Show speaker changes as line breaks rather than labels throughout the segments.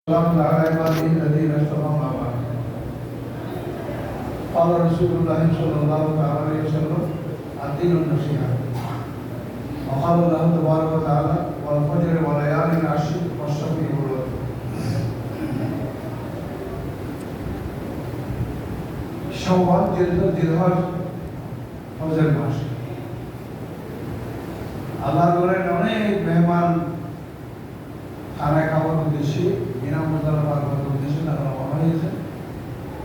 سلام على عباده الذين اصطفى ما بعد. قال رسول الله صلى الله عليه وسلم الدين النصيحة. وقال الله تبارك وتعالى والفجر وليال العشر والشفع والوتر. শাওয়াল জিলহজ হজের মাস। আল্লাহর ঘরের অনেক মেহমান খানা খাওয়ার উদ্দেশ্যে বিনামূল্যে পাওয়ার উদ্দেশ্যে তারা রওনা হয়েছে।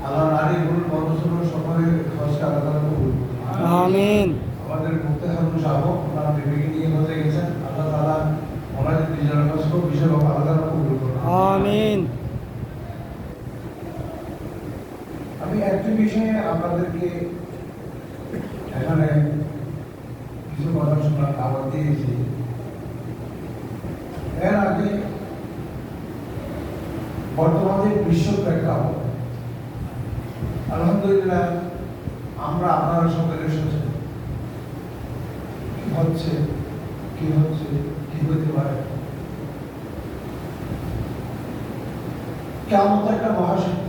আল্লাহ নারী গুরুর বন্ধুসহ সকলে হজকে আল্লাহ কবুল করুন। আমিন। আমাদের মুফতি হারুন সাহেব ওনারা বিবেকে নিয়ে হজে গেছেন। আল্লাহ তাআলা ওনাদের নিজের হজকে বিশেষভাবে আল্লাহ কবুল করুন। আমিন। আমি একটি বিষয়ে আপনাদেরকে এখানে কিছু কথা শোনার দাওয়াত দিয়েছি। এর আগে বর্তমানে বিশ্ব প্রেক্ষাপট আলহামদুলিল্লাহ আমরা আপনারা সকলে সচেতন। কি হচ্ছে কি হতে পারে। কেমন একটা মহাসত্য,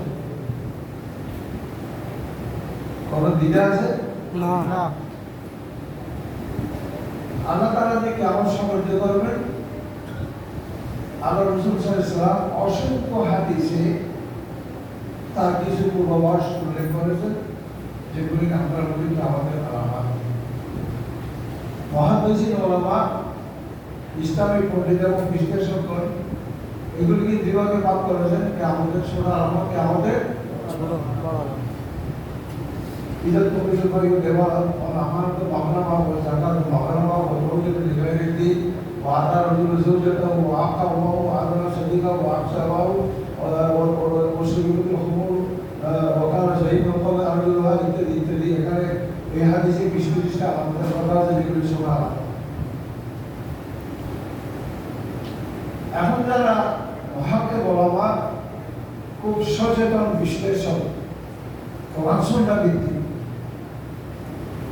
কোনো দ্বিধা আছে না। আল্লাহ তাআলা যে কেমন সাহায্য করবেন, আল্লাহ রাসূল সাল্লাল্লাহু আলাইহি ওয়াসাল্লাম অসংখ্য হাদিসে তার কিছু পূর্বাভাস উল্লেখ করেছেন, যেগুলি আমরা বলি আমাদের আলামত। মুহাদ্দিসিন উলামা, ইসলামী পণ্ডিত এবং বিশ্লেষকগণ এগুলিকে দুভাগে ভাগ করেছেন, কিয়ামতের ছোট আলামত, কিয়ামতের বড় আলামত। ইজাত কমিশন ভাই দেওয়া আমানত মামলা বা জাকাত মামলা বা ওজুর লিগাইরে দি ওয়াদা রজুল زوجته وعقبه وعدل صديقه وعكسه وشريك الخمور وكان شهيدا قبل أرجلها ইত্যাদি। এখানে এই হাদিসে 20-25টা আমাদের কথা আছে যেগুলি শোনা। এখন যারা মহাকে বলামা খুব সচেতন বিশ্লেষক, কোরআন সুন্নাহ ভিত্তিক,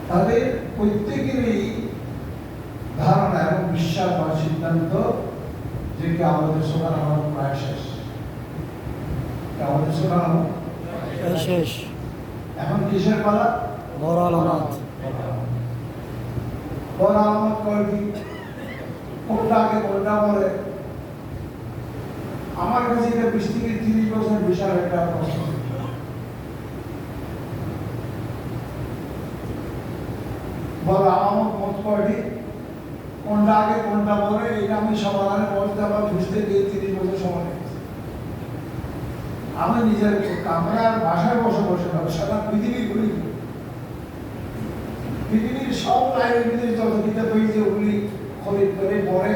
তাদের প্রত্যেকেরই ধারণা এবং বিশ্বাস বা সিদ্ধান্ত যে আমাদের সোনার আমার প্রায় শেষ। আমাদের সোনার আমার শেষ। এখন কিসের পালা? বড় আলামত। বড় আলামত কয়টি? কোনটা আগে কোনটা পরে? আমার কাছে এটা 20 থেকে 30 বছর বিশাল একটা প্রশ্ন। বড় আলামত মত কয়টি? কোনটা আগে কোনটা পরে? এটা আমি সমাধানে পৌঁছতে আমার 20 থেকে 30 বছর সময় লেগেছে। আমি নিজের কামরার বাসায় বসে বসে সারা পৃথিবী ঘুরি, পৃথিবীর সব লাইব্রেরিতে যত কিতাব হয়েছে ওগুলি খরিদ করে পরে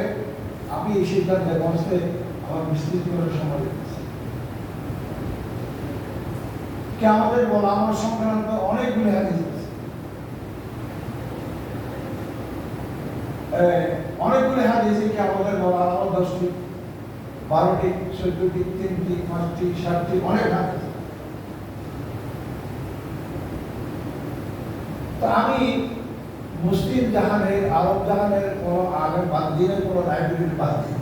আমি এই সিদ্ধান্তে পৌঁছতে আমার বিস্তৃত করে সময় লেগেছে। কিয়ামতের বলা আমার সংক্রান্ত অনেকগুলি হাদিস আছে, অনেকগুলি হাদিসে কিয়ামতের বলা আমার 10টি 12টি 14টি 3টি 5টি 7টি অনেক হাদিস। তো আমি মুসলিম জাহানের আরব জাহানের কোনো আগে বাদ দিয়ে কোনো লাইব্রেরির বাদ দিই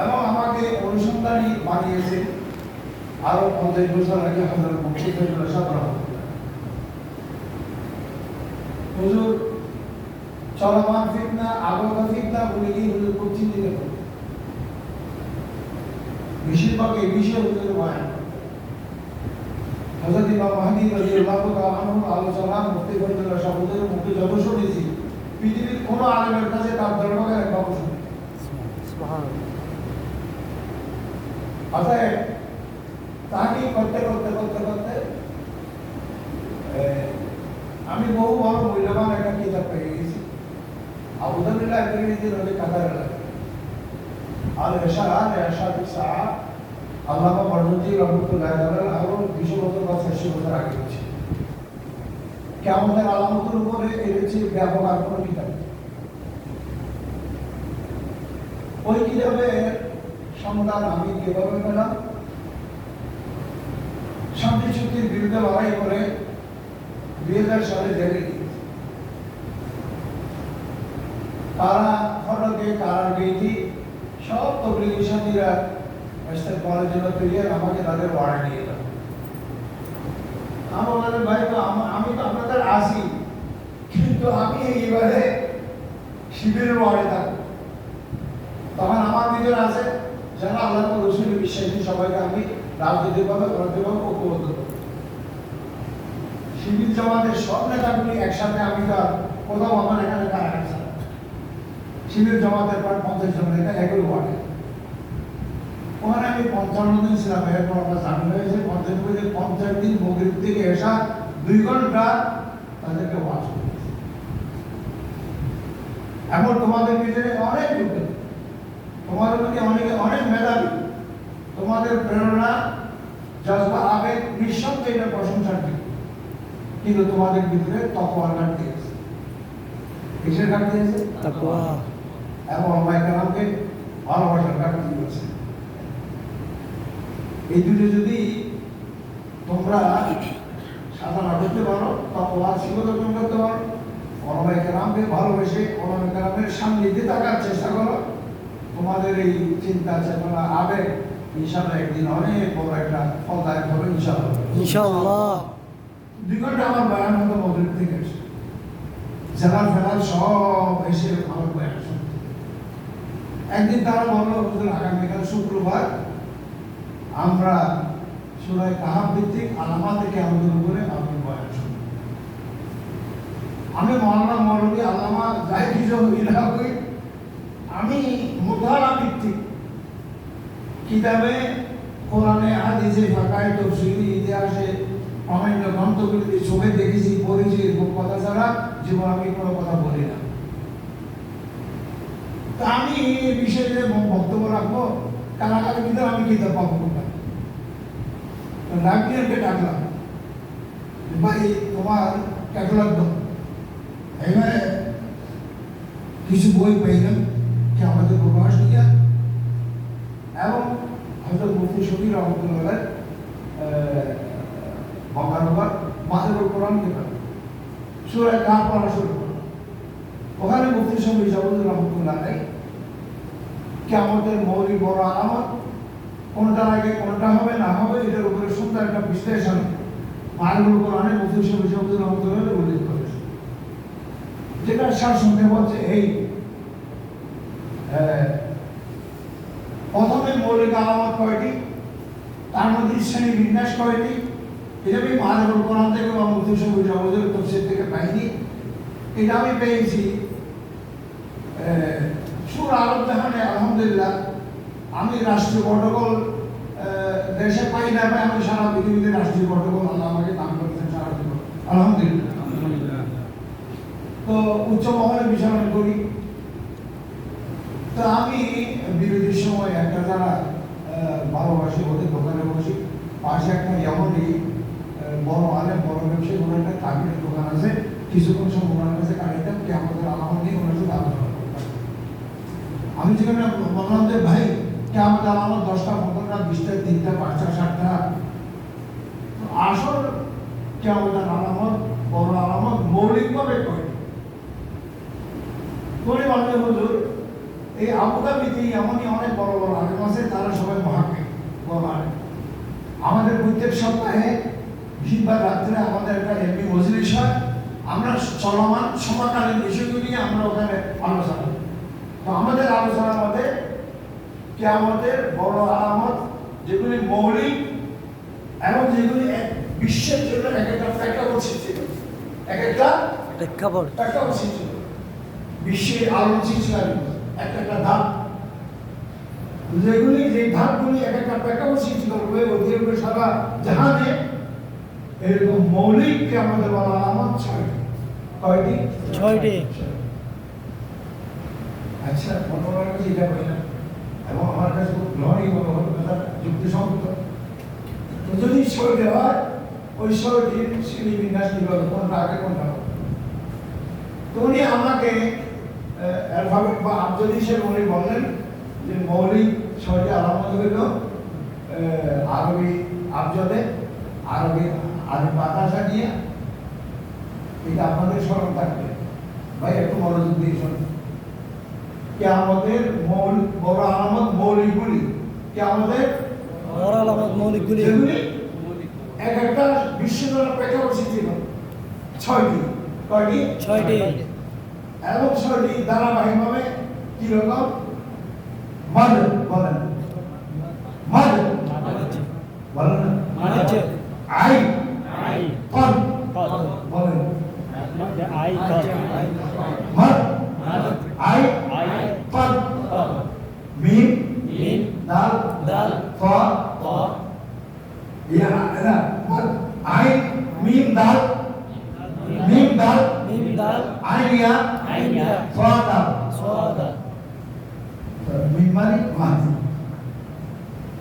এবং আমাকে অনুসন্ধানী বানিয়েছে আরো 50 বছর আগে হযরত মুফতি ফজলুল সাহেব রাহমাতুল্লাহ। হুজুর চলমান ফিতনা, আগত ফিতনা বলে কি হুজুর খুব চিন্তিত করেন। বেশিরভাগ এই বিষয়ে হুজুর বয়ান হযরত ইমাম মাহদী রাদিয়াল্লাহু তাআলা আনহু আলোচনা মুফতি ফজলুল সাহেব হুজুরের মুখে যত শুনেছি, পৃথিবীর কোনো আলেমের কাছে তার ধর্মকে একবার শুনি। সুবহানাল্লাহ। অতএব তাকে করতে আমি বহু বড় মূল্যবান একটা কিতাব পেয়ে গেছি। আবুধাবি লাইব্রেরিতে রয়েছে কাতার আল এরশাদ সাহা আল্লামা মারদুদি রহমতুল্লাহ আরো 20 বছর বা 30 বছর আগে হচ্ছে। কিয়ামতের আলামতের উপরে এনেছে ব্যাপক আর কোনো কিতাব। ওই কিতাবের সন্ধান আমি কিভাবে পেলাম? শান্তি চুক্তির বিরুদ্ধে লড়াই করে 2000 সালে জেলে গিয়েছে। তারা ফটকে কারার গেইটি সব তবলিগি সাথীরা করার জন্য তৈরি, আমাকে তাদের ওয়ার্ডে নিয়ে যাবে। আমার বললেন ভাই তো আমি তো আপনাদের আসি, কিন্তু আমি এইবারে শিবিরের ওয়ার্ডে থাকবো। তখন আমার ভিতরে আছে যারা আল্লাহ রসুলের বিশ্বাসী সবাইকে আমি রাজনৈতিকভাবে অর্থভাবে ঐক্যবদ্ধ করব। শিবির জামাতের সব নেতাগুলি একসাথে আমি তো কোথাও আমার এখানে কারাগার শিবির জামাতের প্রায় 50 জন নেতা একই ওয়ার্ডে। ওখানে আমি 55 দিন ছিলাম, এরপর আমার জামিন হয়েছে 50 দিন মগরিব থেকে এসা 2 ঘন্টা তাদেরকে ওয়াজ করেছে। এখন তোমাদের ভিতরে অনেক লোক, তোমাদের মধ্যে অনেকে অনেক মেধাবী, তোমাদের প্রেরণা জজবা আবেগ নিঃসন্দেহে এটা প্রশংসার দিক, কিন্তু তোমাদের ভিতরে তাকওয়ার ঘাটতি আছে। কিসের ঘাটতি আছে? তাকওয়া এবং আল্লাহ কালামকে ভালোবাসার ঘাটতি আছে। এই দুটো যদি তোমরা সাধনা করতে পারো, তাকওয়ার শিক্ষা অর্জন করতে পারো, আল্লাহ কালামকে ভালোবেসে আল্লাহ কালামের সান্নিধ্যে থাকার চেষ্টা করো, তোমাদের এই চিন্তা চেতনা আবেগ ইনশাআল্লাহ একদিন অনেক বড় একটা ফলদায়ক হবে ইনশাআল্লাহ।
ইনশাআল্লাহ
2 ঘন্টা আমার বয়ান হতো মগরিব থেকে এসে, জেলার ফেলার সব এসে আমার বয়ান শুনতে। একদিন তারা বললো হুজুর আগামীকাল শুক্রবার আমরা সূরা কাহাফ ভিত্তিক আলামা থেকে আমাদের উপরে আপনি বয়ান শুনবেন। আমি মাওলানা মৌলভী আল্লামা যাই কিছু ইলাহা করি, আমি মুতালা ভিত্তিক কিতাবে কোরআনে হাদিসে ফাকায়ে তাফসীরে ইতিহাসে অন্যান্য গ্রন্থগুলিতে চোখে দেখেছি পড়েছি এরকম কথা ছাড়া জীবন আমি কোনো কথা বলি না। তা আমি এই বিষয়ে বক্তব্য রাখবো, কারাগারে ভিতরে আমি কিতাব পাবো কোনটা? লাইব্রেরিয়ানকে ডাকলাম, ভাই তোমার ক্যাটালগ দাও। এবারে কিছু বই পাইলাম কি আমাদের প্রকাশ দিয়া, এবং হয়তো মুফতি শফির রহমতুল্লাহ বাংলার মাদারুল কোরআন কিতাব সূরা কাহফ পড়া শুরু করল। ওখানে মুফতি শফি জাবুদুর রহমতুল্লাহ কিয়ামতের মৌলিক বড় আলামত কোনটার আগে কোনটা হবে না হবে এটার উপরে সুন্দর একটা বিশ্লেষণ মাদারুল কোরআনে মুফতি শফি জাবুদুর রহমতুল্লাহ উল্লেখ করেছে, যেটা সার শুনতে বলছে এই প্রথমে মৌলিক আলামত কয়টি, তার মধ্যে শ্রেণী বিন্যাস কয়টি, এটা আমি মাদারুল কোরআন থেকে বা মুফতি শফি জাবুদুর তাফসীর থেকে পাইনি। এটা আমি পেয়েছি সূরা আল জাহানে। আলহামদুলিল্লাহ আমি রাষ্ট্রীয় প্রটোকল দেশে পাই না, আমি সারা পৃথিবীতে রাষ্ট্রীয় প্রটোকল আল্লাহ আমাকে দান করেছেন সারা জীবন, আলহামদুলিল্লাহ। তো উচ্চ মহলে বিচারণ করি। তো আমি বিরতির সময় একটা যারা ভালোবাসি ওদের দোকানে বসি, পাশে একটা এমনই বড় আলেম বড় ব্যবসায়ী ওনার একটা কাবিনের দোকান আছে, কিছুক্ষণ সময় ওনার কাছে কাটিতাম কি আমাদের আলামত নিয়ে ওনার সাথে আলোচনা করতাম। আমি যেখানে বললাম যে ভাই কি আমাদের আলামত 10টা 15টা 20টা 3টা 5টা 7টা, আসল কি আমাদের আলামত বড় আলামত মৌলিকভাবে কয়টি? করে বলতে হুজুর এই আবুধাবিতে এমনই অনেক বড় বড় আলেম আছে, তারা সবাই মহাকাশ বড় আলেম। আমাদের প্রত্যেক সপ্তাহে বুধবার রাত্রে আমাদের একটা এমপি মজলিস হয়, আমরা চলমান সমকালীন বিষয়গুলি নিয়ে আমরা ওখানে আলোচনা করি। তো আমাদের আলোচনার মধ্যে কিয়ামতের বড় আলামত যেগুলি মৌলিক এবং যেগুলি বিশ্বের জন্য এক একটা প্রেক্ষাপট সৃষ্টি করে, এক একটা প্রেক্ষাপট সৃষ্টি করে, বিশ্বের আলোর সৃষ্টি একটা একটা ধাপ, যেগুলি যে ধাপগুলি এক একটা প্রেক্ষাপট সৃষ্টি করবে ওই সারা জাহানে এরকম মৌলিক কিয়ামতের বড় আলামত 6টি। কয়টি?
6টি।
আচ্ছা, মনোরম কাছে এটা হয় না এবং আমার কাছে খুব গ্রহণীয় মনে হল, কথা যুক্তিসঙ্গত। যদি 6টি হয় ওই 6টির শ্রেণী বিন্যাস কিভাবে, কোনটা আগে কোনটা হবে? তো উনি আমাকে অ্যালফাবেট বা আবজদি হিসেবে উনি বললেন যে মৌলিক 6টি আলামত হইল আরবি আবজদে, আরবি বাতাসা দিয়ে। এটা আপনাদের স্মরণ থাকবে ভাই, একটু মনোযোগ দিয়ে শোনেন। কিয়ামতের বড় আলামত মৌলিকগুলি, কিয়ামতের
বড় আলামত মৌলিকগুলি,
যেগুলি এক একটা বিশ্বজোড়া প্রেক্ষাপট ছিল 6টি। কয়টি?
6টি।
এবং 6টি ধারাবাহিকভাবে কিরকম? মাদ বলেন, মাদ বলেন না,
মাঝে
আই
আই
কদ
কদ
বলেন,
আই কদ
মাদ
মাদ
আই
আই
কদ
কদ
মিম
মিম
দাল
দাল
ফা
ক
ইয়া না মাদ আই মিম দাল মিম দাল
মিম দাল
আইন ইয়া
আইন ইয়া
ফা দাল।
সাদ
মিম মানে মাদ,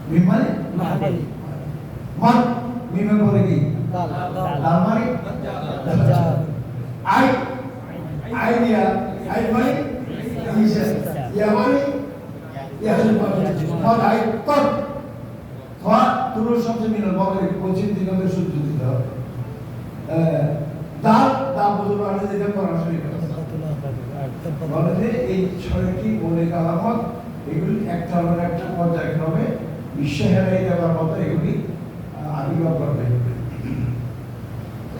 মিম মানে
মাহদি
মাদ, মিমের পরে কি?
দাল দাল
দাল মানে
দাজ্জাল
আই আইডিয়া, আই মানে ইসা, ইয়া মানে ইয়াজুজ মাদ আই কদ ফা তুলুর সবচেয়ে মিলন বলে পশ্চিম দিগন্তের সূর্য দিতে হবে। দাল দা বুঝতে পারলে যেটা পড়াশোনা বলে যে এই 6টি মৌলিক আলামত, এগুলি একটা পর্যায়ক্রমে বিশ্ব হেরাই দেওয়ার মতো এগুলি আবির্ভাব করবে।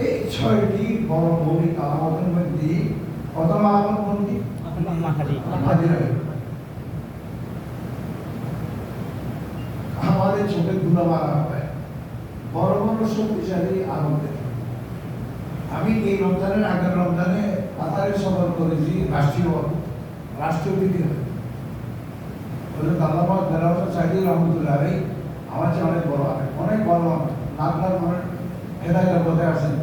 এই 6টি বড় মৌলিক আলামতের মধ্যে প্রথম আলামত কোনটি?
মাহাদি
হাজিরা। আমাদের চোখে ধুলা মারা হয় বড় বড় শক্তিশালী আনন্দের। আমি এই রমজানের আগের রমজানে কাতারে সফর করেছি, রাষ্ট্রীয় অতিথি হয়ে। বলে দাদাবাদ বেলাওয়ার সাইদুর রহমতুল্লাহ আলাই আমার চেয়ে অনেক বড়, অনেক বড়, লাখ লাখ মানুষ হেদায়তের কথায় আসেন,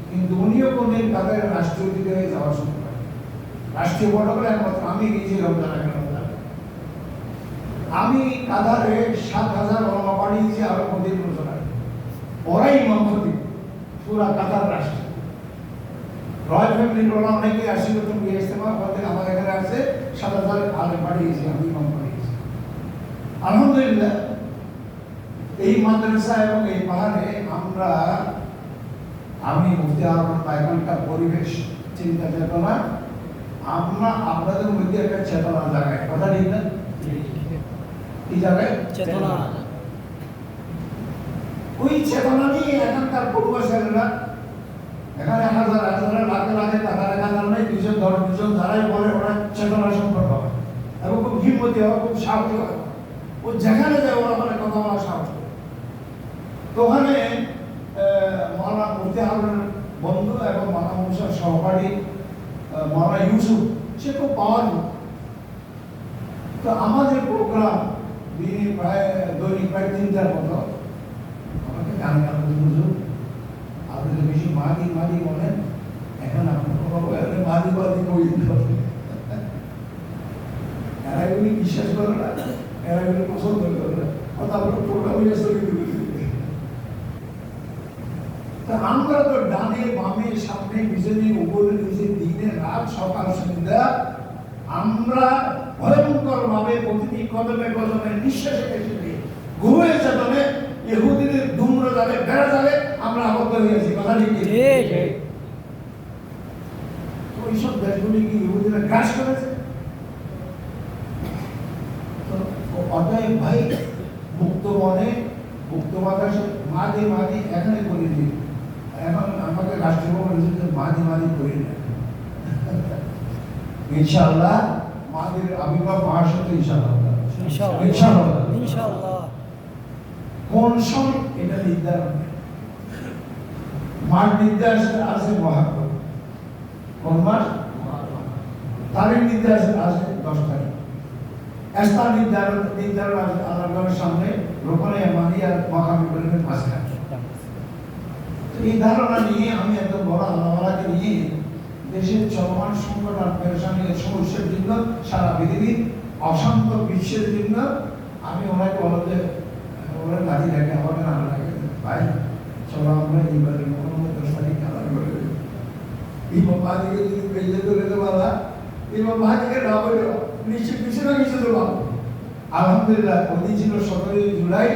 কিন্তু উনিও কোনদিন কাতারের রাষ্ট্রীয় অতিথি হয়ে যাওয়ার সুযোগ পায়। রাষ্ট্রীয় প্রটোকলে একমাত্র আমি গিয়েছি রমজান আগের রমজানে। আমি কাতারে 7,000 ওলামা পাঠিয়েছি আরো 25 বছর আগে। ওরাই ইমাম খতিব পুরা কাতার রাষ্ট্র। রয়্যাল ফ্যামিলির ওরা অনেকে আসছিল, তুমি ইস্তেমা করতে আমার এখানে আসে 7,000 আলেম পাঠিয়েছি, আমি ইমাম পাঠিয়েছি। আলহামদুলিল্লাহ এই মাদ্রাসা এবং এই পাহাড়ে আমি মুফতি আহমদ পায়খানকার পরিবেশ চিন্তা চেতনা আমরা আপনাদের মধ্যে একটা চেতনা জাগায়, কথা ঠিক না? কি জায়গায়?
চেতনা।
ওই চেতনা নিয়ে এখানকার পূর্বশেরা এখানে 1,000 লাখে লাখে টাকা রাখা নেই, 210 যারাই বলে ওরা চেতনা সম্পর্ক হয় এবং খুব হিম্মতি হয়, খুব সাহসী হয়। ও যেখানে যায় ওরা মানে কথা বলা সাহস করে। তো ওখানে মাওলানা মুফতি আহমদের বন্ধু এবং মাওলানা মুসার সহপাঠী মাওলানা ইউসুফ, সে খুব পাওয়ারফুল। তো আমাদের প্রোগ্রাম প্রায় দৈনিক প্রায় 3টার মতো আমাকে গান গান বুঝুন, আপনি তো বেশি মাদি মাদি বলেন, এখন আপনার মাদি মাদি বই এরা এগুলি বিশ্বাস করে না, এরা এগুলি পছন্দ করে না, অর্থাৎ আপনার প্রোগ্রাম আমরা তো ডানে বামে সামনে পিছনে উপরে নিচে দিনে রাত সকাল সন্ধ্যা আমরা ভয়ঙ্কর ভাবে প্রতিটি কদমে কদমে নিঃশ্বাসে পেছনে ঘুমিয়ে চেতনে ইহুদিদের ধূম্র যাবে বেড়া যাবে আমরা আবদ্ধ হয়েছি, কথা ঠিক? ওইসব দেশগুলি কি ইহুদিরা গ্রাস করেছে? অতএব ভাই মুক্ত মনে মুক্ত বাতাসে মাঝে মাঝে এখানে করে দিই। এখন আমাকে রাষ্ট্রীয় মাঝে মাঝে করি না, ইনশাআল্লাহ মাদের আবির্ভাব মহাসত্য ইনশাআল্লাহ ইনশাআল্লাহ
ইনশাআল্লাহ।
কোন সময় এটা নির্ধারণ নেই। মার নির্দেশ আছে মহাকর, কোন মাস? তারিখ নির্দেশ আছে 10 তারিখ। স্থান নির্ধারণ আছে আল্লাহর সামনে রোপণে মানি আর মাকামি বলবেন মাঝখানে। এই ধারণা নিয়ে আমি এত বড় আল্লাহকে নিয়ে দেশের চলমান সংকট আর পেরেশানি সমস্যার জন্য সারা পৃথিবীর অশান্ত বিশ্বের জন্য আমি ওনাকে বলতে ওরা গাড়ি রাখে আমাকে না লাগে, ভাই চলো আমরা এইবারে 10 তারিখ খেলা করে ইমাম মাহাদিকে যদি পেয়ে ধরে দেওয়া ইমাম মাহাদিকে না বলে নিশ্চয় কিছু না কিছু দেবো। আলহামদুলিল্লাহ ওই ছিল 17 জুলাই,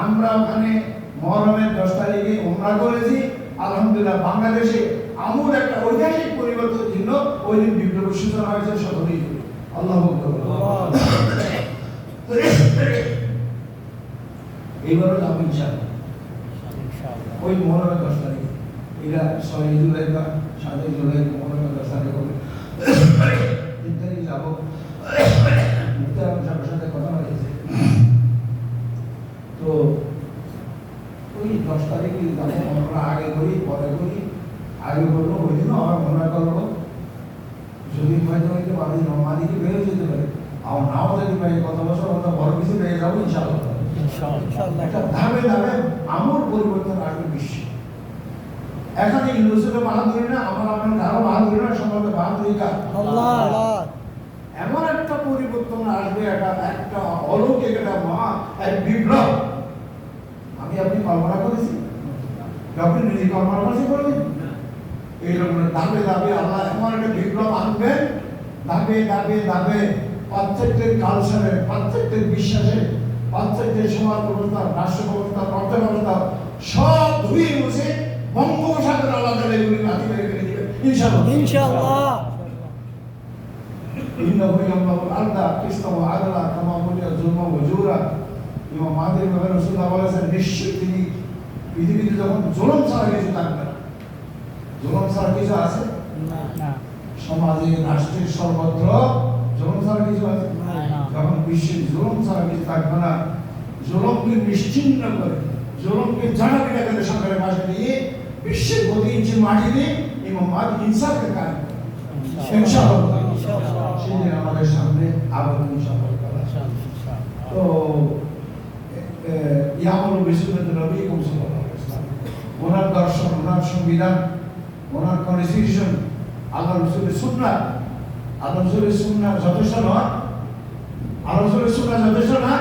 আমরা ওখানে মহরমের 10 তারিখে উমরা করেছি। আলহামদুলিল্লাহ বাংলাদেশে আমূল একটা ঐতিহাসিক পরিবর্তনের জন্য ওই দিন বিপ্লবের সূচনা হয়েছে 17 জুলাই। আল্লাহ
আল্লাহ।
এইবারও যাবো ইনশাআল্লাহ
ইনশাআল্লাহ
ওই মহরমের 10 তারিখ এটা 6 জুলাই বা 7 জুলাই মহরমের 10 তারিখ হবে 3 তারিখ যাবো মুক্তার সাহেবের সাথে কথা হয়েছে তো ওই 10 তারিখে যাবো আমরা আগে করি পরে করি আগে করবো ওই দিনও আমার মনে করবো যদি হয়তো হয়তো বাড়ি মাদিকে বেরো যেতে পারে আর নাও যদি পাই কত বছর হয়তো বড় কিছু পেয়ে যাবো ইনশাআল্লাহ
ইনশাআল্লাহ
একটা ধাপে ধাপে আমূল পরিবর্তন আসবে বিশ্বে এখানে ইউনিভার্সিটি বাহাদুরি না আমার আরো বাহাদুরি না সম্ভবত বাহাদুরি কার
আল্লাহ আল্লাহ
এমন একটা পরিবর্তন আসবে একটা অলৌকিক একটা মহা এক বিপ্লব আমি আপনি কল্পনা করেছি আপনি নিজে কল্পনা করেছি বলবেন এইরকম ধাপে ধাপে আল্লাহ এমন একটা বিপ্লব আনবেন ধাপে ধাপে ধাপে প্রত্যেকটির কালচারে প্রত্যেকটির বিশ্বাসে প্রত্যেকটির সমাজ ব্যবস্থা রাষ্ট্র ব্যবস্থা অর্থ ব্যবস্থা সব ধুয়ে মুছে বঙ্গোপসাগর আল্লাহ তাআলা এগুলি মাটি মেরে ফেলে দিবে ইনশাআল্লাহ
ইনশাআল্লাহ
إنه يملأ الأرض قسطا وعدلا كما ملئت ظلما وجورا ইমাম মাহদী রাসূলুল্লাহ বলেছেন নিশ্চয়ই তিনি পৃথিবীতে যখন জুলুম ছাড়া কিছু থাকবে না জুলুম ছাড়া কিছু আছে
না
সমাজে রাষ্ট্রের সর্বত্র জুলুম ছাড়া কিছু আছে
না
যখন বিশ্বে জুলুম ছাড়া কিছু থাকবে না জুলুমকে নিশ্চিহ্ন করে জুলুমকে জানা পিটা করে সরকারের পাশে নিয়ে বিশ্বের প্রতি ইঞ্চি মাটি দিয়ে ইমাম মাহদী ইনসাফের কাজ ইনশাআল্লাহ সেদিন আমাদের সামনে আবার ইনশাআল্লাহ তো ইয়ামুল বিসুন্নাত নবী সাল্লাল্লাহু আলাইহি ওয়াসাল্লাম ওনার দর্শন ওনার সংবিধান ওনার কনস্টিটিউশন আল্লাহ রাসূলের সুন্নাহ আল্লাহ রাসূলের সুন্নাহ যথেষ্ট নয় আল্লাহ রাসূলের সুন্নাহ যথেষ্ট না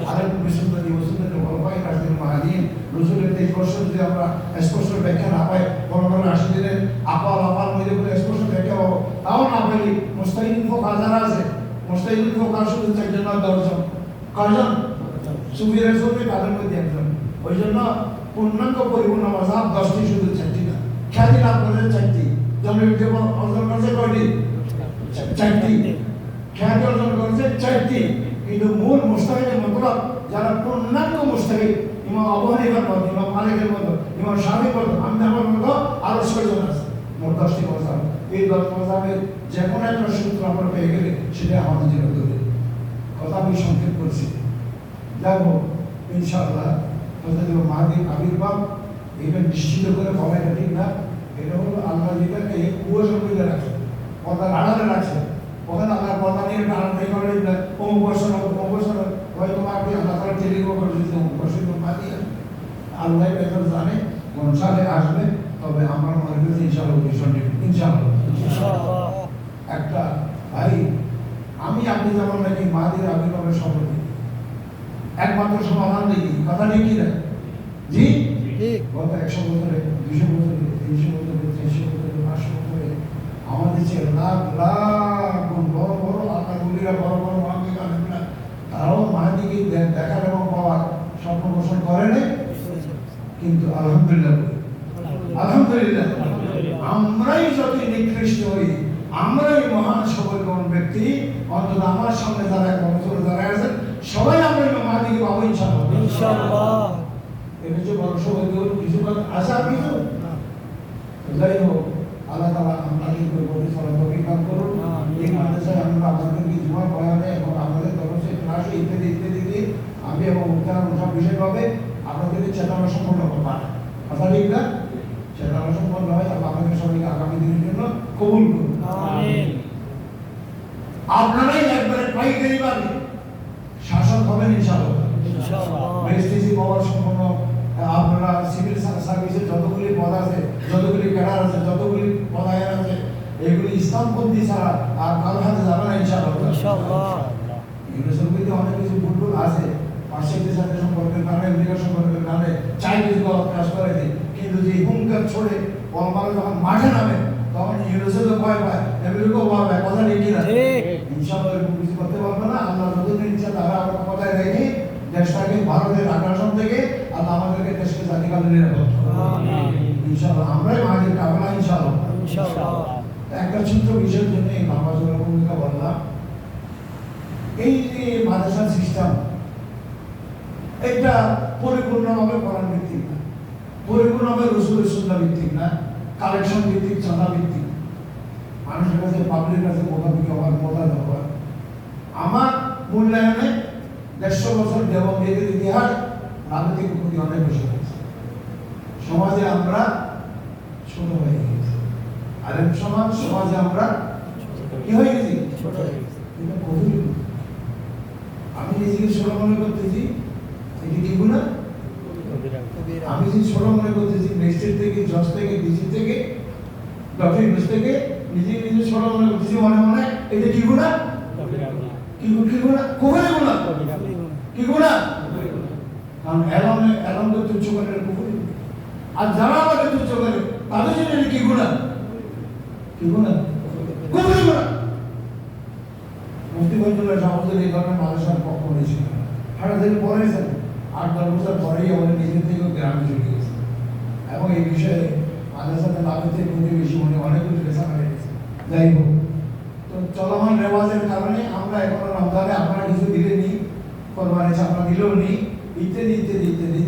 আলাইকুম বিসুন্নাতি ওয়া সুন্নাতি খোলাফায়ে রাশিদিন মাহদীন রাসূলের 23 বছর যদি আমরা স্পষ্ট ব্যাখ্যা না পাই বড় বড় রাশিদিনের আপাল মধ্যে বলে স্পষ্ট ব্যাখ্যা পাবো তাও না পেলে মুস্তাহিদিন ফোকা যারা আছে মুস্তাহিদিন ফোকা শুধু 4 জন 10 জন কয়জন সুফি রাসূলের তাদের মধ্যে একজন ওই জন্য পূর্ণাঙ্গ পরিপূর্ণ মাযহাব 10টি শুধু 4টি না খ্যাতি লাভ করেছে 4টি জনৈক জীবন অর্জন করেছে কয়টি 4টি খ্যাতি অর্জন করেছে 4টি কিন্তু মূল মুস্তাহিদের মতলব যারা পূর্ণাঙ্গ মুস্তাহিদ ইমাম আবু হানিফার মত ইমাম মালিকের মত ইমাম শাফিঈর মত আহমদের মত আরো 6 জন আছে মোট 10টি মাযহাব এই 10 মাযহাবের যে কোনো একটা সূত্র আমরা পেয়ে গেলে সেটা আমাদের জন্য দলিল কথা আমি সংক্ষেপ করছি যাবো ইনশাআল্লাহ হযরত মাহদী আবির্ভাব এটা নিশ্চিত করে বলা এটা ঠিক না এটা হলো আল্লাহ যেটাকে কুয়াশার মধ্যে রাখছে পর্দা আড়ালে রাখছে ওখানে আল্লাহ পর্দা নিয়ে আড়ালে করে অমুকবর্ষণ হয়তো আপনি আল্লাহ তাআলা টেলিগ্রাম করে দিয়েছেন অমুকবর্ষণ মাহদী আল্লাহ বেতন জানে কোন সালে আসবে তবে আমার মনে হয় ইনশাআল্লাহ ইনশাআল্লাহ একটা ভাই আমি আপনি যেমন নাকি মাহদীর আবির্ভাবের শপথ নিই একমাত্র সমাধান দেখি কথা নেই কি না জি
ঠিক
গত 100 বছরে 200 বছরে 300 বছরে 300 বছরে 500 বছরে আমাদের যে লাখ লাখ বড় বড় আকারগুলিরা বড় বড় মহাকাশ আলেমরা তারাও মাহদীকে দেখার এবং পাওয়ার স্বপ্ন পোষণ করে নাই কিন্তু আলহামদুলিল্লাহ আলহামদুলিল্লাহ আমরাই যদি নিকৃষ্ট হই আমরাই মহান সবলগণ ব্যক্তি অন্তত আমার সামনে যারা এক বছর যারা আছেন সবাই আমরা মাহদীকে পাবো ইনশাআল্লাহ
ইনশাআল্লাহ
এর যে বড় সবলগণ কিছু কথা আশা কিছু যাই হোক আল্লাহ তাআলা আমাদের উপর সরল তৌফিক করুন এই মাদ্রাসায় আমরা আমাদেরকে জুমা পড়াবে এবং আমাদের তরফে ক্লাস ইত্যাদি ইত্যাদি দিয়ে আমি এবং উচ্চারণ সব বিষয় পাবে আপনাদেরকে চেতনা সম্পন্ন করবা কথা ঠিক না চেতনা সম্পন্ন হয় আল্লাহ আমাদের সবাইকে আগামী দিনের জন্য কবুল করুন
আমিন
আপনারাই একবারে পাইকারি পাবে শাসক হবেন ইনশাআল্লাহ
ইনশাআল্লাহ
এসটিসি পাওয়ার সম্পন্ন আপনারা সিভিল সার্ভিসের যতগুলি পদ আছে যতগুলি ক্যাডার আছে যতগুলি পদায়ন আছে এগুলি ইসলামপন্থী ছাড়া আর কারো হাতে যাবে না ইনশাআল্লাহ
ইনশাআল্লাহ
ইউনিভার্সিটির মধ্যে অনেক কিছু ভুল আছে পাশ্চাত্যের সাথে সম্পর্কের কারণে আমেরিকার সম্পর্কের কারণে চাইনিজ ক্লাস করেছে কিন্তু যে হুঙ্কার ছড়ে পরমাণু যখন মাঠে নামে তখন ইউনিভার্সিটিও ভয় পায় আমেরিকাও ভয় পায় কথা ঠিক কিনা
ঠিক
ইনশাআল্লাহ এরকম কিছু করতে পারবে না আল্লাহ যতদিন ইচ্ছা তারা আমরা কথায় রেখে দেশটাকে ভারতের আগ্রাসন থেকে আল্লাহ আমাদেরকে দেশকে জাতিকালে নিরাপদ
আমিন
ইনশাআল্লাহ আমরাই মাঝের কামনা ইনশাআল্লাহ
ইনশাআল্লাহ
একটা ছোট্ট বিষয়ের জন্য এই নামাজের ভূমিকা বললাম এই যে মাদ্রাসা সিস্টেম, এটা পরিপূর্ণভাবে কোরআন ভিত্তিক না, পরিপূর্ণভাবে রাসূলের সুন্নাহ ভিত্তিক না, কালেকশন ভিত্তিক, চাঁদা ভিত্তিক। মানুষের কাছে, পাবলিকের কাছে মোটামুটি আমার কথা দেওয়া। আমার মূল্যায়নে 150 বছর দেবীদের ইতিহাস রাজনৈতিক প্রতি অনেক বেশি হয়েছে। সমাজে আমরা ছোট হয়ে গেছি, আর সমাজে আমরা কি হয়ে গেছি?
ছোট হয়ে গেছে।
এটা কঠিন। আমি নিজেকে ছোট মনে করতেছি, এটি কি গুণা? আমি যদি ছোট মনে করতেছি, ম্যাজিস্ট্রেট থেকে, জজ থেকে, ডিসি থেকে, ডক্টর ইউনুস থেকে নিজে ছোট মনে করতেছি মনে মনে, এটা কি গুণা? কি গুণা? কুফরি গুণা। কি গুণা? কারণ এলমকে তুচ্ছ করে কুফরি, আর যারা আমাকে তুচ্ছ করে তাদের জন্য এটা কি গুণা? কি গুণা? কুফরি গুণা। মুফতি ফজলুল্লাহ সাহেব এই ধরনের মানুষের পক্ষ নিয়েছিল। হাটাদের পড়েছেন, 8-10 বছর পরেই আমাদের নিজের থেকে গ্রামে চলে গেছে, এবং এই বিষয়ে মাদ্রাসাতে লাভের প্রতিবেশী মনে অনেক কিছু রেশা হয়ে গেছে। যাই হোক, তো চলমান রেওয়াজের কারণে আমরা এখন রমজানে আপনারা কিছু দিলে নি, কোরবানি চাপা দিলেও নি, ইত্যাদি ইত্যাদি ইত্যাদি।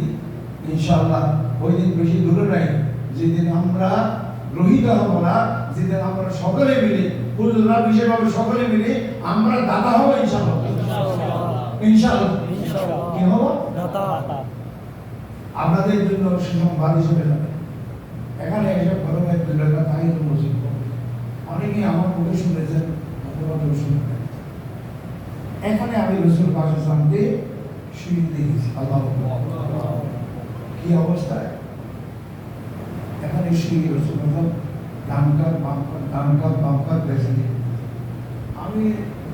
ইনশাআল্লাহ ওই দিন বেশি দূরে নাই, যেদিন আমরা রহিত হব না, যেদিন আমরা সকলে মিলে, হুজুররা বিশেষভাবে সকলে মিলে আমরা দাতা হব ইনশাআল্লাহ। ইনশাআল্লাহ কি হব?
দাতা।
আপনাদের জন্য সুসংবাদ হিসেবে যাবে। এখানে এসব গরমের দুর্গা তাই তো মসজিদ, অনেকে আমার মুখে শুনেছেন, অথবা শুনবেন। এখানে আমি রাসূল পাক সাল্লাল্লাহু আলাইহি ওয়াসাল্লামকে শুয়ে দেখেছি। আল্লাহু আকবার, কি অবস্থায়! এখানে শুয়ে রাসূল ডানকার বেঁচে নেই। আমি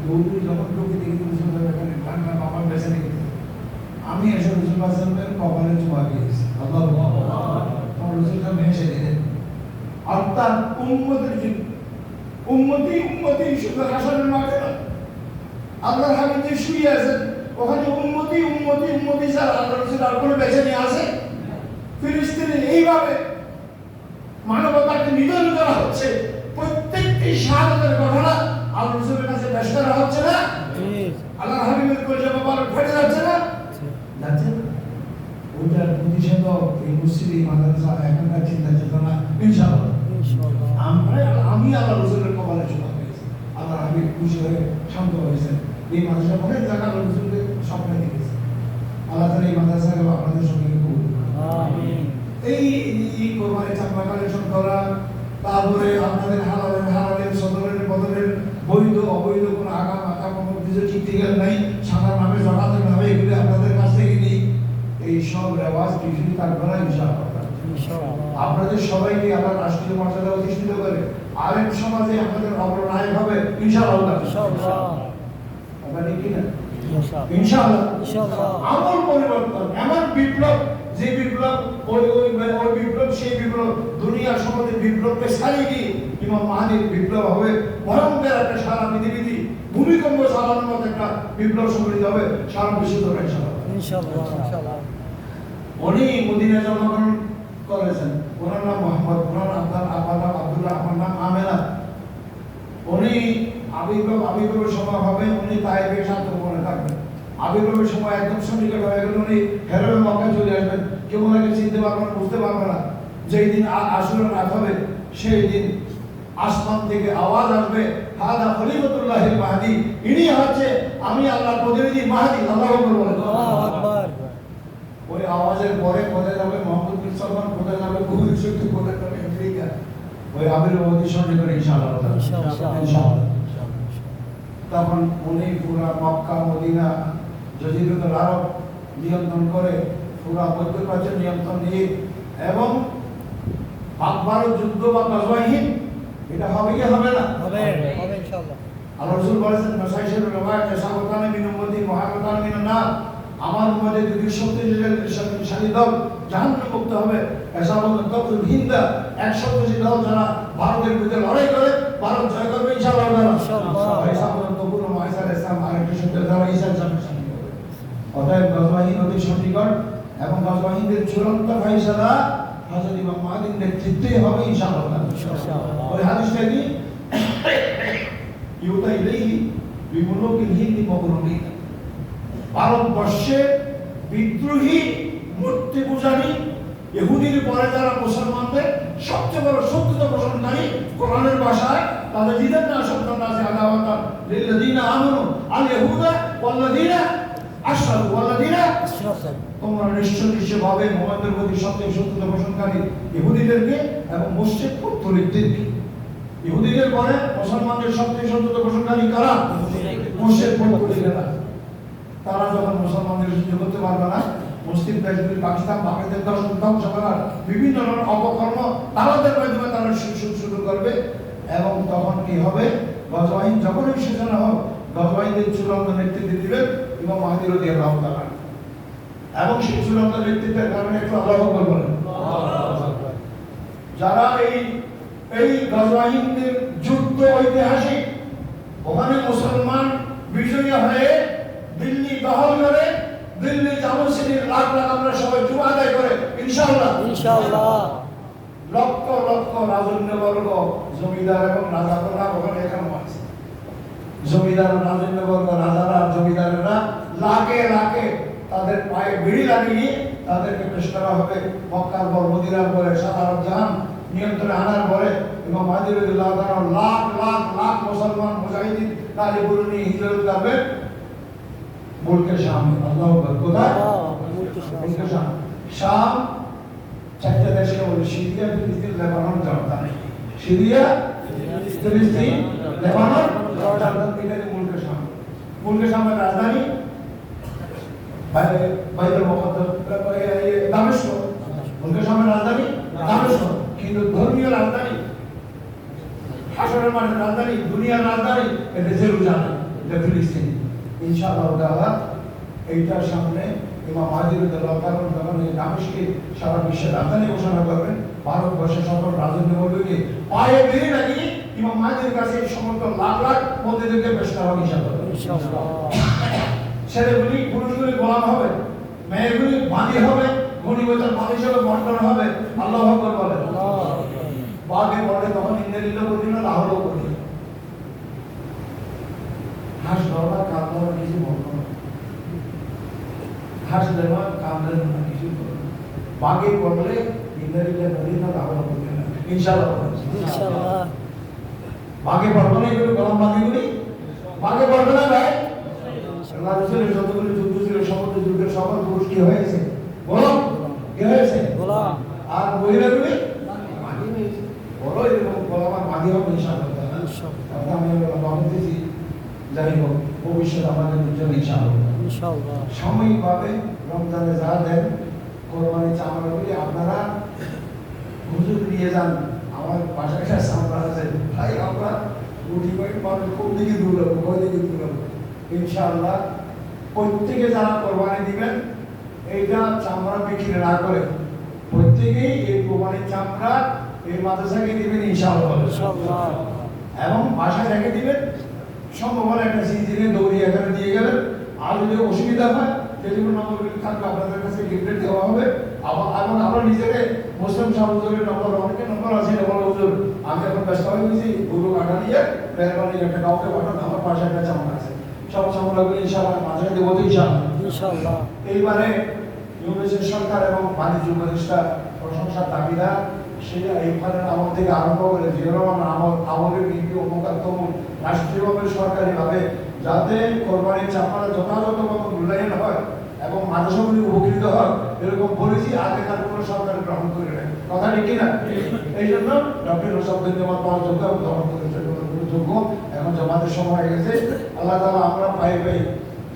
দৌড়ি যখন ঢুকে দেখি রাসূল এখানে ডানকার বাবার বেঁচে নেই, আমি এসে রাসূল পাক সাল্লাল্লাহু আলাইহি ওয়াসাল্লামের কপালে চুমা দিয়েছি। আল্লাহু আকবার, আমার রাসূল সাহেব হেসে দিলেন। আর তার উম্মতের জন্য, উম্মতি শুধু হাসানের মাঠে না, আল্লাহর হাবিব যে শুয়ে আছেন ওখানে উম্মতি ছাড়া আল্লাহর রাসূল আর কোনো বেঁচে নেই আছে? ফিলিস্তিনে এইভাবে মানবতাকে নিধন করা হচ্ছে, প্রত্যেকটি শাহাদাতের ঘটনা আল্লাহর রাসূলের কাছে পেশ করা হচ্ছে না? আল্লাহর হাবিবের কলিজা মোবারক ফেটে যাচ্ছে না? যাচ্ছে না। ওইটার প্রতিষেধক এই মুসলিম মাদ্রাসা এখনকার চিন্তা চেতনা ইনশাআল্লাহ। আমি আল্লাহ রাসূলের কপালে চুমা দিয়েছি। আল্লাহ হাবিব খুশি হয়ে শান্ত হয়েছেন। এই মাদ্রাসা অনেক জায়গা আল্লাহ রাসূলকে স্বপ্নে দেখেছে। আল্লাহ তাআলা এই মাদ্রাসাকে আপনাদের সঙ্গে কবুল করুন। আমিন। এই কোরবানি চাকমা কালেকশন করা, তারপরে আপনাদের হালালের সদরের বদলের বৈধ অবৈধ কোনো আগাম কোনো কিছু ঠিক নাই, সাদা নামে জড়াতের নামে এগুলি আপনাদের কাছ থেকে নিই। এই সব রেওয়াজ কিছুই থাকবে না ইনশাআল্লাহ। আপনাদের সবাইকে আল্লাহ রাষ্ট্রীয় মর্যাদা অধিষ্ঠিত করে আলেম সমাজে আমাদের অগ্রনায়ক হবে ইনশাআল্লাহ। কি না? ইনশাআল্লাহ। আমল পরিবর্তন, এমন বিপ্লব, যে বিপ্লব ওই বিপ্লব, সেই বিপ্লব দুনিয়ার সমাজের বিপ্লবকে ছাড়িয়ে গিয়ে ইমাম মাহদীর বিপ্লব হবে। ভয়ঙ্কর একটা সারা পৃথিবীতে ভূমিকম্প চালানোর মতো একটা বিপ্লব সংঘটিত হবে সারা বিশ্ব ধরে ইনশাআল্লাহ। উনি মদিনায় জন্মগ্রহণ করেছেন, ওনার নাম মোহাম্মদ, ওনার আপনার আব্বার নাম আব্দুল্লাহ, আমার নাম আমেনা। উনি আবির্ভাবের সময় হবে, উনি তাইফে শান্তমনে থাকবেন। আবির্ভাবের সময় একদম সন্নিকট হয়ে গেলে উনি হেরবে মক্কায় চলে আসবেন। কেউ ওনাকে চিনতে পারবে না, বুঝতে পারবে না। যেই দিন আশুরার রাত হবে সেই দিন আসমান থেকে আওয়াজ আসবে, হাদা খলিফাতুল্লাহিল মাহদী, ইনি হচ্ছে আমি আল্লাহর প্রতিনিধি মাহদী। আল্লাহু আকবার।
আল্লাহু আকবার।
ওই আওয়াজের পরে কোথায় যাবে মোহাম্মদ বিন সালমান, কোথায় যাবে বহু শক্তি, কোথায় যাবে আমেরিকা। ওই আবির্ভাব সন্নিকট ইনশাআল্লাহ। তখন উনি পুরা মক্কা মদিনা জজিরাতুল আরব নিয়ন্ত্রণ করে, পুরা মধ্যপ্রাচ্য নিয়ন্ত্রণ নিয়ে, এবং ভারত যুদ্ধ বা গাজওয়াহীন এটা হবে কি হবে না?
হবে ইনশাআল্লাহ।
আল্লাহ রাসূল বলেছেন নাসাইশের রিওয়ায়াত, সাহাবাতানে মিন উম্মতি মুহাম্মাদান মিনান নার, আমার উম্মতের দুটি শক্তিশালী দল জাহান্নাম মুক্ত হবে। এসাবাতুন তাকতুল হিন্দা, 100 দল যারা ভারতের বিরুদ্ধে লড়াই করে ভারত জয় করবে ইনশাআল্লাহ। এসাবাতুন তাকুনু মা ঈসা আলাইহিস সালাম, আরেকটি শক্তি যারা ঈসা আলাইহিস সালামের সাথে হবে। অতএব গাজওয়াহীন অতি সন্নিকট, এবং গাজওয়াহীনদের চূড়ান্ত ফায়সালা হযরত ইমাম মাহদীর নেতৃত্বে হবে ইনশাআল্লাহ। ওই হাদিসটা কি? ইউতা ইলাইহি বিমুলুকিল হিন্দি মগরুমিন। ভারতবর্ষে বিদ্রোহী মূর্তি পূজারী ইহুদির পরে যারা মুসলমানদের সবচেয়ে বড় শত্রুতা পোষণকারী, কোরআনের ভাষায় তাদের দিনের না সন্তান আছে আদাওয়াতা লিল্লাযিনা আমানু আল ইহুদা ওয়াল্লাযিনা আশরাকু ওয়াল্লাযিনা তোমরা নিশ্চয়ভাবে মুহাম্মদের প্রতি সবচেয়ে শত্রুতা পোষণকারী ইহুদিদেরকে এবং মুশরিক পৌত্তলিকদেরকে। ইহুদিদের পরে মুসলমানদের সবচেয়ে শত্রুতা পোষণকারী কারা? মুশরিক পৌত্তলিকেরা। তারা যখন মুসলমানদের সহ্য করতে পারবে না, মুসলিম দেশগুলি পাকিস্তান বাংলাদেশ ধ্বংস করার বিভিন্ন ধরনের অপকর্ম তাদের মাধ্যমে তারা শুরু করবে। এবং তখন কি হবে? গজওয়াহিদ যখনই সূচনা হোক, গজওয়াহিদের চূড়ান্ত নেতৃত্ব দিবেন ইমাম মাহদী রাদিয়াল্লাহু তাআলা। এবং সেই চূড়ান্ত নেতৃত্বের কারণে একটু আল্লাহু আকবার বলেন। যারা এই গজওয়াহিদের যুদ্ধ ঐতিহাসিক, ওখানে মুসলমান বিজয়ী হয়ে দিল্লি দখল করে, দিল্লি জামা মসজিদের লাখ লাখ আমরা সবাই জুমা আদায় করে ইনশাআল্লাহ
ইনশাআল্লাহ
লক্ষ লক্ষ রাজন্যবর্গ, জমিদার এবং রাজারা ওখানে এখানে আছে। জমিদার, রাজন্যবর্গ, রাজারা, জমিদারেরা লাখে লাখে তাদের পায়ে বিড়ি লাগিয়ে তাদেরকে পেশ করা হবে। মক্কার পর মদিনার পরে সাধারণ জাহান নিয়ন্ত্রণে আনার পরে ইমাম মাহদী রাদিয়াল্লাহু তাআলা লাখ লাখ লাখ মুসলমান মুজাহিদিন তালিবুল নিয়ে হিজরত করবে মুলকে শাম। আল্লাহু আকবার। কোথায়? মুলকে শাম। শাম চারটা দেশকে বলে সিরিয়া, ফিলিস্তিন, লেবানন, জর্দান। সিরিয়া, ফিলিস্তিন, লেবানন, জর্দান, এটাকে মুলকে শাম। মুলকে শামের রাজধানী বাইতুল মুকাদ্দাস, দামেস্ক। মুলকে শামের রাজধানী দামেস্ক, কিন্তু ধর্মীয় রাজধানী, হাসরের মাঠের রাজধানী, দুনিয়ার রাজধানী এটা জেরুজালেম, এটা ফিলিস্তিন। ইনশাআল্লাহ তাআলা এইটার সামনে ইমাম মাহদী রাদিয়াল্লাহু তাআলা যখন এই দামেস্কে সারা বিশ্বের রাজধানী ঘোষণা করবেন, ভারতবর্ষের সকল রাজন্যবর্গকে পায়ে বেড়ে লাগিয়ে ইমাম মাহদীর কাছে এই সমস্ত লাখ লাখ বন্দীদেরকে পেশ করা হবে ইনশাআল্লাহ। ছেলেগুলি পুরুষগুলি গোলাম হবে, মেয়েগুলি বাঁধি হবে, গনিমতের মাল হিসেবে বন্টন হবে। আল্লাহু আকবার বলেন। বাঘে বলে তখন ইন্দ্রিল্লাহ করি না, লাহরও করি। হাঁস ধরা কামড়া কিছু বলবো না, হাঁস দেওয়া কামড়ে না কিছু বলবো না। বাঘে পড়লে ইন্দ্রিল্লাহ করি না, লাহরও করি না ইনশাআল্লাহ।
ইনশাআল্লাহ
বাঘে পড়বো না, এগুলো গোলাম বাঘেগুলি বাঘে পড়বে না ভাই। আল্লাহ রাসূলের যতগুলো যুদ্ধ ছিল সমস্ত যুদ্ধের সকল পুরুষ কি হয়েছে? গোলাম। কি হয়েছে? গোলাম। আর মহিলাগুলি বাঘি হয়েছে। বড় এরকম গোলাম আর বাঘি হবে ইনশাআল্লাহ। আমি বলতেছি যাই হোক ভবিষ্যৎ আমাদের জন্য ইনশাআল্লাহ। সাময়িকভাবে রমজানে যা দেন কোরবানি চামড়াগুলি আপনারা হুজুর নিয়ে যান। আমার বাসায় চামড়া আছে ভাই, আমরা রুটি করে মানুষ কোন দিকে দৌড়াবো, কোন দিকে দৌড়াবো। ইনশাআল্লাহ প্রত্যেকে যারা কোরবানি দিবেন এইটা চামড়া বিক্রি না করে প্রত্যেকেই এই কোরবানির চামড়া এই মাদ্রাসাকে দিবেন ইনশাআল্লাহ। এবং বাসায় রেখে দিবেন, সম্ভব হলে একটা সিজিনে দৌড়িয়ে এখানে দিয়ে গেলেন। আর যদি অসুবিধা হয় টেলিফোন নম্বরগুলি থাকবে আপনাদের কাছে লিফলেট দেওয়া হবে। এবং আমরা নিজেকে মুসলিম সাহুজুরের নম্বর, অনেকের নম্বর আছে, বলো হুজুর আমি এখন ব্যস্ত হয়ে গেছি, গরু কাটা নিয়ে মেহরবানি একটা কাউকে পাঠান, আমার পাশে একটা চামড়া আছে, সব চামড়াগুলি ইনশাআল্লাহ মাঝে দেবো তো ইনশাআল্লাহ। এইবারে ইউনিসেফ সরকার এবং বাণিজ্য উপদেষ্টা প্রশংসার দাবিদার, সেটা এইখানে আমল থেকে আরম্ভ করে জিরোমান আমলের নীতি অমুকাত্মক রাষ্ট্রীয়ভাবে সরকারিভাবে যাতে কোরবানির চামড়া যথাযথভাবে মূল্যায়ন হয় এবং মাদ্রাসাগুলি উপকৃত হয় এরকম পলিসি আগেকার কোনো সরকার গ্রহণ করে নেয়। কথা ঠিক কিনা? এই জন্য ডক্টর হোসাবুদ্দিন জামাত পাওয়ার যোগ্য এবং যোগ্য। এখন জমাতের সময় হয়ে গেছে। আল্লাহ তাআলা আমরা পাই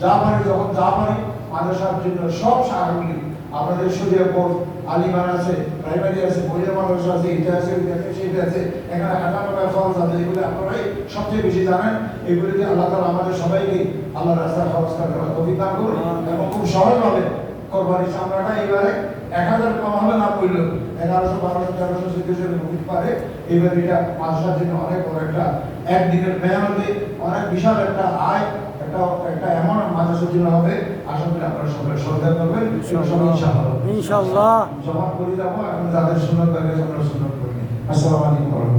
যা পারি, যখন যা পারি মাদ্রাসার জন্য সব সাহায্যগুলি আমাদের শরীয়তপুর আলিমান আছে, প্রাইমারি আছে, মহিলা মাদ্রাসা আছে, এটা আছে, ওইটা আছে, সেটা আছে, এখানে 98 খরচ আছে, এগুলি আপনারাই সবচেয়ে বেশি জানেন। এগুলিতে আল্লাহ তাআলা আমাদের সবাইকে আল্লাহ রাস্তায় খরচ করার তৌফিক দান করুন এবং খুব সহজভাবে কোরবানির চামড়াটা এবারে 1000 কম হবে না, পড়ল 1100, 1200, 1300, 1400 হতে পারে। এবার এটা মাদ্রাসার জন্য অনেক বড় একটা একদিনের মেহনতে অনেক বিশাল একটা আয়, একটা এমন মাদ্রাসার জন্য হবে। আশা করি আপনারা সবাই সহযোগিতা করবেন ইনশাআল্লাহ। জমা করে যাবো এখন যাদের সুন্নাত থাকে আমরা সুন্নাত করি। আসসালামু আলাইকুম।